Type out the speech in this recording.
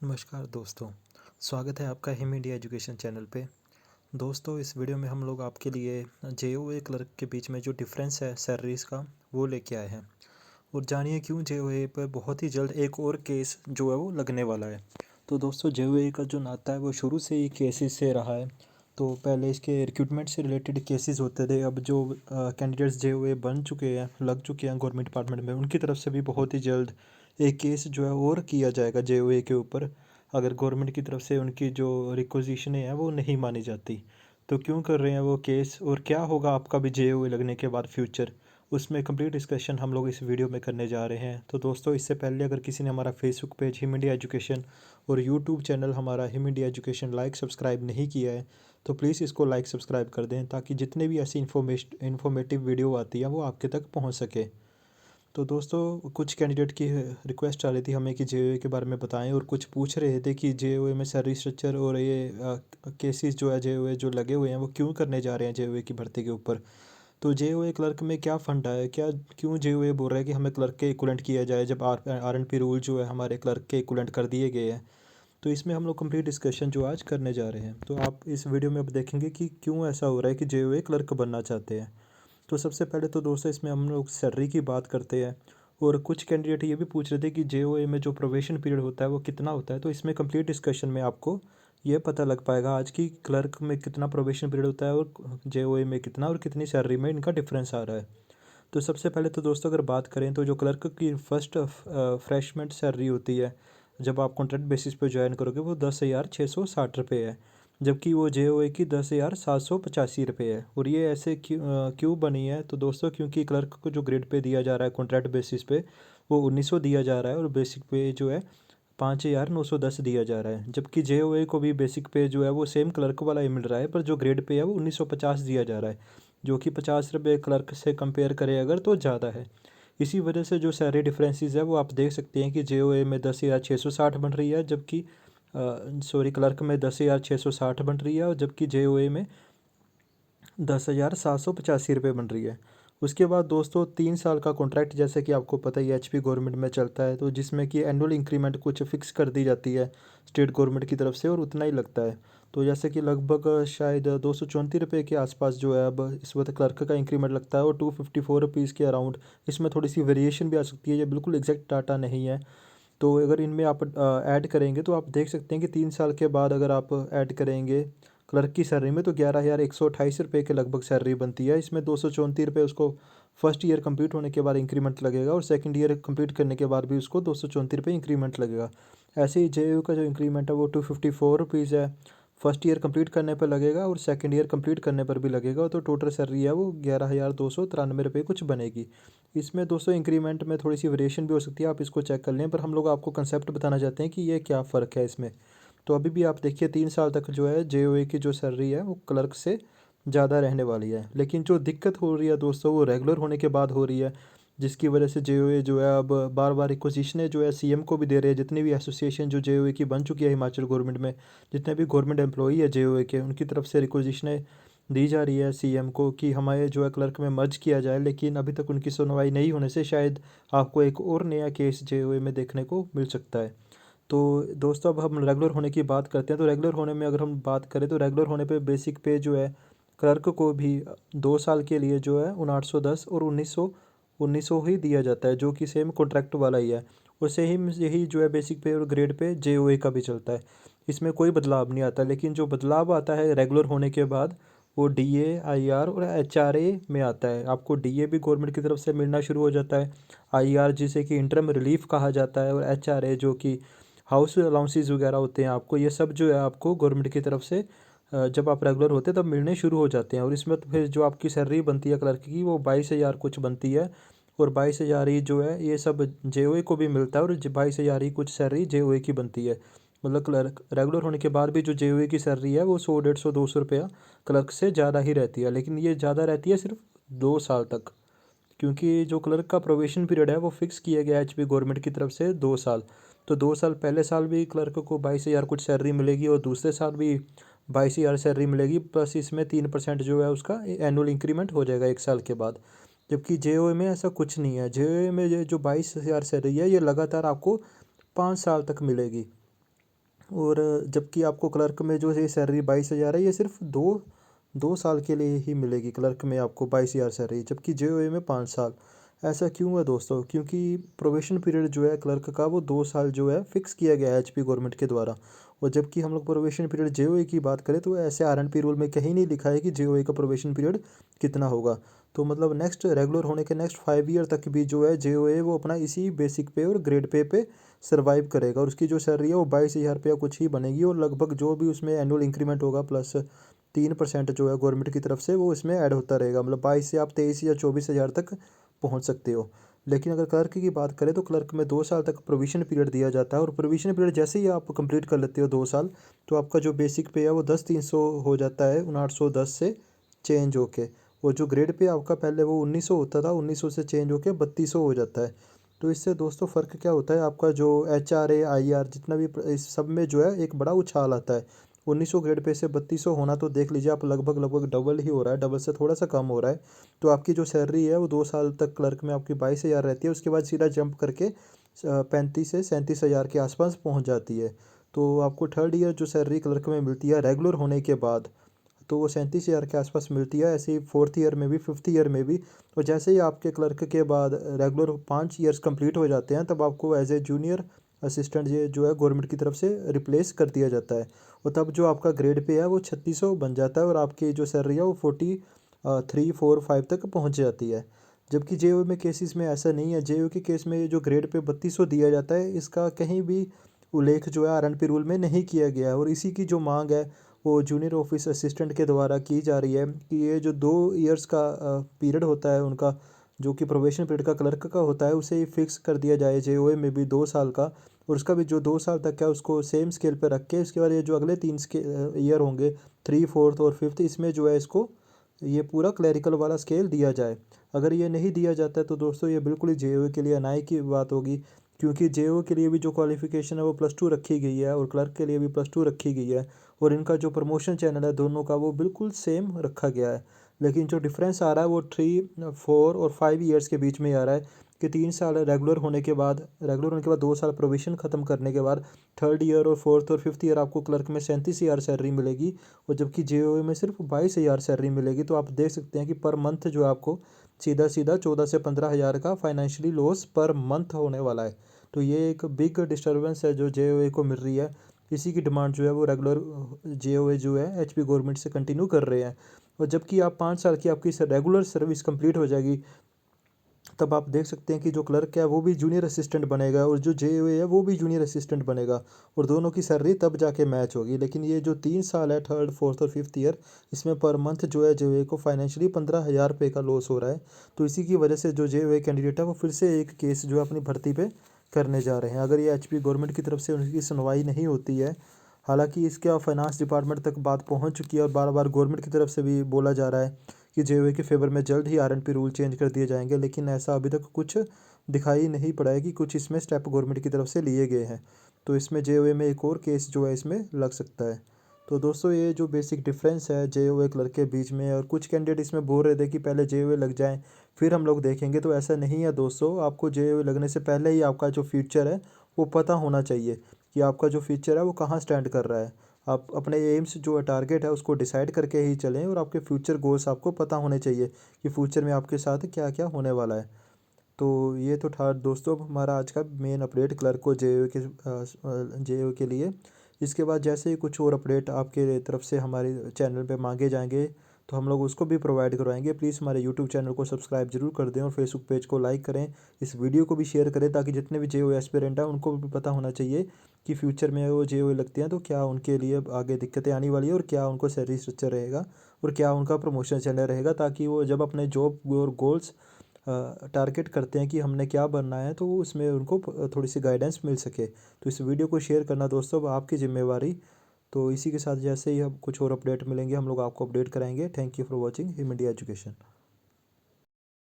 नमस्कार दोस्तों, स्वागत है आपका हिम इंडिया एजुकेशन चैनल पे। दोस्तों, इस वीडियो में हम लोग आपके लिए जेओए क्लर्क के बीच में जो डिफरेंस है सैलरीज़ का वो लेके आए हैं। और जानिए क्यों जेओए पर बहुत ही जल्द एक और केस जो है वो लगने वाला है। तो दोस्तों, जेओए का जो नाता है वो शुरू से ही केसेस से रहा है। तो पहले इसके रिक्रूटमेंट से रिलेटेड केसेस होते थे। अब जो कैंडिडेट्स जेओए बन चुके हैं, लग चुके हैं गवर्नमेंट डिपार्टमेंट में, उनकी तरफ से भी बहुत ही जल्द एक केस जो है और किया जाएगा जेओए के ऊपर। अगर गवर्नमेंट की तरफ से उनकी जो रिक्वेजिशनें हैं वो नहीं मानी जाती, तो क्यों कर रहे हैं वो केस, और क्या होगा आपका भी जेओए लगने के बाद फ्यूचर, उसमें कंप्लीट डिस्कशन हम लोग इस वीडियो में करने जा रहे हैं। तो दोस्तों, इससे पहले अगर किसी ने हमारा Facebook page him India education और यूट्यूब चैनल हमारा him India education like subscribe नहीं किया है, तो प्लीज़ इसको लाइक सब्सक्राइब कर दें, ताकि जितने भी ऐसी इन्फॉर्मेटिव वीडियो आती है वो आपके तक पहुंच सके। तो दोस्तों, कुछ कैंडिडेट की रिक्वेस्ट आ रही थी हमें कि जेओए के बारे में बताएं, और कुछ पूछ रहे थे कि जेओए में सैलरी स्ट्रक्चर और ये केसेस जो है जेओए जो लगे हुए हैं वो क्यों करने जा रहे हैं जेओए की भर्ती के ऊपर। तो जेओए क्लर्क में क्या फंडा है, क्या क्यों जेओए बोल रहा है कि हमें क्लर्क के इक्वलेंट किया जाए, जब आर एन पी रूल जो है हमारे क्लर्क के इक्वलेंट कर दिए गए हैं। तो इसमें हम लोग कंप्लीट डिस्कशन जो आज करने जा रहे हैं। तो आप इस वीडियो में अब देखेंगे कि क्यों ऐसा हो रहा है कि जेओए क्लर्क बनना चाहते हैं। तो सबसे पहले तो दोस्तों, इसमें हम लोग सैलरी की बात करते हैं। और कुछ कैंडिडेट ये भी पूछ रहे थे कि जेओए में जो प्रोबेशन पीरियड होता है वो कितना होता है। तो इसमें कंप्लीट डिस्कशन में आपको ये पता लग पाएगा आज की क्लर्क में कितना प्रोबेशन पीरियड होता है और जेओए में कितना, और कितनी सैलरी में इनका डिफरेंस आ रहा है। तो सबसे पहले तो दोस्तों, अगर बात करें तो जो क्लर्क की फर्स्ट फ्रेशमेंट सैलरी होती है जब आप कॉन्ट्रैक्ट बेसिस पे ज्वाइन करोगे, वो 10,660 रुपये है। जबकि वो जेओए की 10,785 रुपये है। और ये ऐसे क्यों बनी है, तो दोस्तों क्योंकि क्लर्क को जो ग्रेड पे दिया जा रहा है कॉन्ट्रैक्ट बेसिस पे, वो 1900 दिया जा रहा है, और बेसिक पे जो है 5,910 दिया जा रहा है। जबकि जेओए को भी बेसिक पे जो है वो सेम क्लर्क वाला ही मिल रहा है, पर जो ग्रेड पे है वो 1950 दिया जा रहा है, जो कि 50 रुपये क्लर्क से कंपेयर करें अगर तो ज़्यादा है। इसी वजह से जो सैलरी डिफरेंसेस है वो आप देख सकते हैं कि जेओए में 10,660 बन रही है, जबकि क्लर्क में 10,660 बन रही है, और जबकि जेओए में 10,785 रुपये बन रही है। उसके बाद दोस्तों, 3 साल का कॉन्ट्रैक्ट, जैसे कि आपको पता ही एचपी गवर्नमेंट में चलता है, तो जिसमें कि एनुअल इंक्रीमेंट कुछ फिक्स कर दी जाती है स्टेट गवर्नमेंट की तरफ से, और उतना ही लगता है। तो जैसे कि लगभग शायद 234 रुपये के आसपास जो है अब इस वक्त क्लर्क का इंक्रीमेंट लगता है, और 254 रुपीज़ के अराउंड। इसमें थोड़ी सी वेरिएशन भी आ सकती है, ये बिल्कुल एग्जैक्ट डाटा नहीं है। तो अगर इनमें आप ऐड करेंगे तो आप देख सकते हैं कि 3 साल के बाद अगर आप ऐड करेंगे क्लर्क की सैलरी में, तो 11,128 रुपये के लगभग सैलरी बनती है। इसमें 234 रुपये उसको फर्स्ट ईयर कंप्लीट होने के बाद इंक्रीमेंट लगेगा, और सेकंड ईयर कंप्लीट करने के बाद भी उसको 234 रुपये इंक्रीमेंट लगेगा। ऐसे ही जेयू का जो इंक्रीमेंट है वो 254 रुपीज़ है, फर्स्ट ईयर कंप्लीट करने पर लगेगा और सेकंड ईयर कंप्लीट करने पर भी लगेगा। तो टोटल सैलरी है वो 11,293 रुपये कुछ बनेगी। इसमें दोस्तों इंक्रीमेंट में थोड़ी सी वेरिएशन भी हो सकती है, आप इसको चेक कर लें, पर हम लोग आपको कंसेप्ट बताना चाहते हैं कि ये क्या फ़र्क है इसमें। तो अभी भी आप देखिए, 3 साल तक जो है जेओए की जो सैलरी है वो क्लर्क से ज़्यादा रहने वाली है। लेकिन जो दिक्कत हो रही है दोस्तों, वो रेगुलर होने के बाद हो रही है, जिसकी वजह से जेओए जो है अब बार बार रिक्वेजिशनें जो है सीएम को भी दे रहे हैं। जितनी भी एसोसिएशन जो जेओए की बन चुकी है हिमाचल गवर्नमेंट में, जितने भी गवर्नमेंट एम्प्लॉई है जेओए के, उनकी तरफ से रिक्वेजिशनें दी जा रही है सीएम को कि हमारे जो है क्लर्क में मर्ज किया जाए। लेकिन अभी तक उनकी सुनवाई नहीं होने से शायद आपको एक और नया केस जेओए में देखने को मिल सकता है। तो दोस्तों, अब हम रेगुलर होने की बात करते हैं। तो रेगुलर होने में अगर हम बात करें, तो रेगुलर होने पे बेसिक पे जो है क्लर्क को भी 2 साल के लिए जो है 5,810 और 1,900 ही दिया जाता है, जो कि सेम कॉन्ट्रैक्ट वाला ही है। और सेम यही जो है बेसिक पे और ग्रेड पे जेओए का भी चलता है। इसमें कोई बदलाव नहीं आता। लेकिन जो बदलाव आता है रेगुलर होने के बाद, वो डीए, आईआर और एचआरए में आता है। आपको डीए भी गवर्नमेंट की तरफ से मिलना शुरू हो जाता है, आईआर जिसे कि इंटरम रिलीफ कहा जाता है, और एचआरए जो कि हाउस अलाउंसेस वगैरह होते हैं आपको, ये सब जो है आपको गवर्नमेंट की तरफ से जब आप रेगुलर होते हैं तब मिलने शुरू हो जाते हैं। और इसमें तो फिर जो आपकी सैलरी बनती है क्लर्क की, वो 22,000 कुछ बनती है। और 22,000 ही जो है ये सब जेओए को भी मिलता है, और 22,000 ही कुछ सैलरी जेओए की बनती है। मतलब क्लर्क रेगुलर होने के बाद भी जो जेओए की सैलरी है वो 100, 150, 200 रुपया क्लर्क से ज़्यादा ही रहती है। लेकिन ये ज़्यादा रहती है सिर्फ 2 साल तक, क्योंकि जो क्लर्क का प्रोबेशन पीरियड है वो फिक्स किया गया है एचपी गवर्नमेंट की तरफ से 2 साल। तो 2 साल पहले साल भी क्लर्क को 22,000 कुछ सैलरी मिलेगी, और दूसरे साल भी 22,000 सैलरी मिलेगी, प्लस इसमें 3% जो है उसका एनुअल इंक्रीमेंट हो जाएगा 1 साल के बाद। जबकि जेओए में ऐसा कुछ नहीं है। जेओए में ये जो 22,000 सैलरी है ये लगातार आपको 5 साल तक मिलेगी। और जबकि आपको क्लर्क में जो ये सैलरी 22,000 है, ये सिर्फ दो दो साल के लिए ही मिलेगी। क्लर्क में आपको 22,000 सैलरी, जबकि जेओए में 5 साल। ऐसा क्यों है दोस्तों? क्योंकि प्रोबेशन पीरियड जो है क्लर्क का वो 2 साल जो है फिक्स किया गया है एचपी गवर्नमेंट के द्वारा। और जबकि हम लोग प्रोबेशन पीरियड जेओए की बात करें तो ऐसे आरएनपी रूल में कहीं नहीं लिखा है कि जेओए का प्रोबेशन पीरियड कितना होगा। तो मतलब नेक्स्ट रेगुलर होने के नेक्स्ट 5 ईयर तक भी जो है जेओए वो अपना इसी बेसिक पे और ग्रेड पे सर्वाइव करेगा, और उसकी जो सैलरी है वो 22,000 रुपया कुछ ही बनेगी। और लगभग जो भी उसमें एनुअल इंक्रीमेंट होगा प्लस 3% जो है गवर्नमेंट की तरफ से वो इसमें ऐड होता रहेगा। मतलब 22 से आप 23 या 24,000 तक पहुंच सकते हो। लेकिन अगर क्लर्क की बात करें तो क्लर्क में 2 साल तक प्रोविजन पीरियड दिया जाता है, और प्रोविजन पीरियड जैसे ही आप कंप्लीट कर लेते हो 2 साल, तो आपका जो बेसिक पे है वो 10,300 हो जाता है 5910 से चेंज होके। और जो ग्रेड पे आपका पहले वो 1900 होता था, 1900 से चेंज होके 3200 हो जाता है। तो इससे दोस्तों फ़र्क क्या होता है, आपका जो HRA IR जितना भी इस सब में जो है एक बड़ा उछाल आता है। 1900 ग्रेड पे से 3200 होना, तो देख लीजिए आप लगभग लगभग डबल ही हो रहा है, डबल से थोड़ा सा कम हो रहा है। तो आपकी जो सैलरी है वो 2 साल तक क्लर्क में आपकी 22,000 रहती है, उसके बाद सीधा जंप करके 35 से 37,000 के आसपास पहुंच जाती है। तो आपको थर्ड ईयर जो सैलरी क्लर्क में मिलती है रेगुलर होने के बाद, तो वो 37,000 के आसपास मिलती है। ऐसे ही फोर्थ ईयर में भी, फिफ्थ ईयर में भी। और जैसे ही आपके क्लर्क के बाद रेगुलर 5 ईयर्स कंप्लीट हो जाते हैं, तब आपको एज ए जूनियर असिस्टेंट ये जो है गवर्नमेंट की तरफ से रिप्लेस कर दिया जाता है। और तब जो आपका ग्रेड पे है वो 3600 बन जाता है, और आपकी जो सैलरी है वो 43, 4, 5 तक पहुंच जाती है। जबकि जेओ में केसेस में ऐसा नहीं है। जेओ के केस में जो ग्रेड पे 3200 दिया जाता है, इसका कहीं भी उल्लेख जो है आरएनपी रूल में नहीं किया गया है। और इसी की जो मांग है वो जूनियर ऑफिस असिस्टेंट के द्वारा की जा रही है कि ये जो 2 ईयर्स का पीरियड होता है उनका, जो कि प्रोबेशन पीरियड का क्लर्क का होता है, उसे ही फिक्स कर दिया जाए जेओए में भी 2 साल का। और उसका भी जो 2 साल तक है उसको सेम स्केल पर रख के, इसके बाद ये जो अगले 3 ईयर होंगे, थ्री फोर्थ और फिफ्थ, इसमें जो है इसको ये पूरा क्लैरिकल वाला स्केल दिया जाए। अगर ये नहीं दिया जाता है तो दोस्तों ये बिल्कुल ही जेओए के लिए अन्याय की बात होगी। क्योंकि जेओ के लिए भी जो क्वालिफिकेशन है वो +2 रखी गई है, और क्लर्क के लिए भी +2 रखी गई है। और इनका जो प्रमोशन चैनल है दोनों का वो बिल्कुल सेम रखा गया है। लेकिन जो डिफरेंस आ रहा है वो 3, 4 और 5 ईयर्स के बीच में आ रहा है। कि 3 साल रेगुलर होने के बाद 2 साल प्रोविशन ख़त्म करने के बाद थर्ड ईयर और फोर्थ और फिफ्थ ईयर आपको क्लर्क में 37,000 सैलरी मिलेगी, और जबकि जेओए में सिर्फ 22,000 सैलरी मिलेगी। तो आप देख सकते हैं कि पर मंथ जो आपको सीधा सीधा 14 से 15,000 का फाइनेंशियली लॉस पर मंथ होने वाला है। तो ये एक बिग डिस्टर्बेंस है जो जेओए को मिल रही है। इसी की डिमांड जो है वो रेगुलर जेओए जो है एचपी गवर्नमेंट से कंटिन्यू कर रहे हैं। और जबकि आप 5 साल की आपकी रेगुलर सर्विस कंप्लीट हो जाएगी, तब आप देख सकते हैं कि जो क्लर्क है वो भी जूनियर असिस्टेंट बनेगा, और जो जेओए है वो भी जूनियर असिस्टेंट बनेगा। और दोनों की सैलरी तब जाके मैच होगी। लेकिन ये जो 3 साल है, थर्ड फोर्थ और फिफ्थ ईयर, इसमें पर मंथ जो है जेओए को फाइनेंशियली 15,000 रुपये का लॉस हो रहा है। तो इसी की वजह से जो जेओए कैंडिडेट है वो फिर से एक केस जो है अपनी भर्ती पे करने जा रहे हैं। अगर ये एचपी गवर्नमेंट की तरफ से उनकी सुनवाई नहीं होती है, हालांकि इसका फाइनेंस डिपार्टमेंट तक बात पहुंच चुकी है, और बार बार गवर्नमेंट की तरफ से भी बोला जा रहा है कि जेओए के फेवर में जल्द ही आरएनपी रूल चेंज कर दिए जाएंगे, लेकिन ऐसा अभी तक कुछ दिखाई नहीं पड़ा है कि कुछ इसमें स्टेप गवर्नमेंट की तरफ से लिए गए हैं। तो इसमें जेओए में एक और केस जो है इसमें लग सकता है। तो दोस्तों ये जो बेसिक डिफरेंस है जेओए क्लर्क के बीच में, और कुछ कैंडिडेट इसमें बोल रहे थे कि पहले जेओए लग जाएं फिर हम लोग देखेंगे, तो ऐसा नहीं है दोस्तों। आपको जेओए लगने से पहले ही आपका जो फ्यूचर है वो पता होना चाहिए कि आपका जो फ्यूचर है वो कहाँ स्टैंड कर रहा है। आप अपने एम्स जो टारगेट है उसको डिसाइड करके ही चलें, और आपके फ्यूचर गोल्स आपको पता होने चाहिए कि फ्यूचर में आपके साथ क्या क्या होने वाला है। तो ये तो था दोस्तों हमारा आज का मेन अपडेट क्लर्क को जेओ के लिए। इसके बाद जैसे ही कुछ और अपडेट आपके तरफ से हमारे चैनल पे मांगे जाएंगे तो हम लोग उसको भी प्रोवाइड करवाएंगे। प्लीज़ हमारे यूट्यूब चैनल को सब्सक्राइब जरूर कर दें, और फेसबुक पेज को लाइक करें, इस वीडियो को भी शेयर करें, ताकि जितने भी जेओ एस्पिरेंट हैं उनको भी पता होना चाहिए कि फ्यूचर में वो जेओ लगते हैं तो क्या उनके लिए आगे दिक्कतें आने वाली है, और क्या उनको सैलरी स्ट्रक्चर रहेगा, और क्या उनका प्रमोशन चैनल रहेगा, ताकि वो जब अपने जॉब और गोल्स टारगेट करते हैं कि हमने क्या बनना है, तो उसमें उनको थोड़ी सी गाइडेंस मिल सके। तो इस वीडियो को शेयर करना दोस्तों अब आपकी ज़िम्मेवारी। तो इसी के साथ जैसे ही अब कुछ और अपडेट मिलेंगे हम लोग आपको अपडेट कराएंगे। Thank you for watching him India education.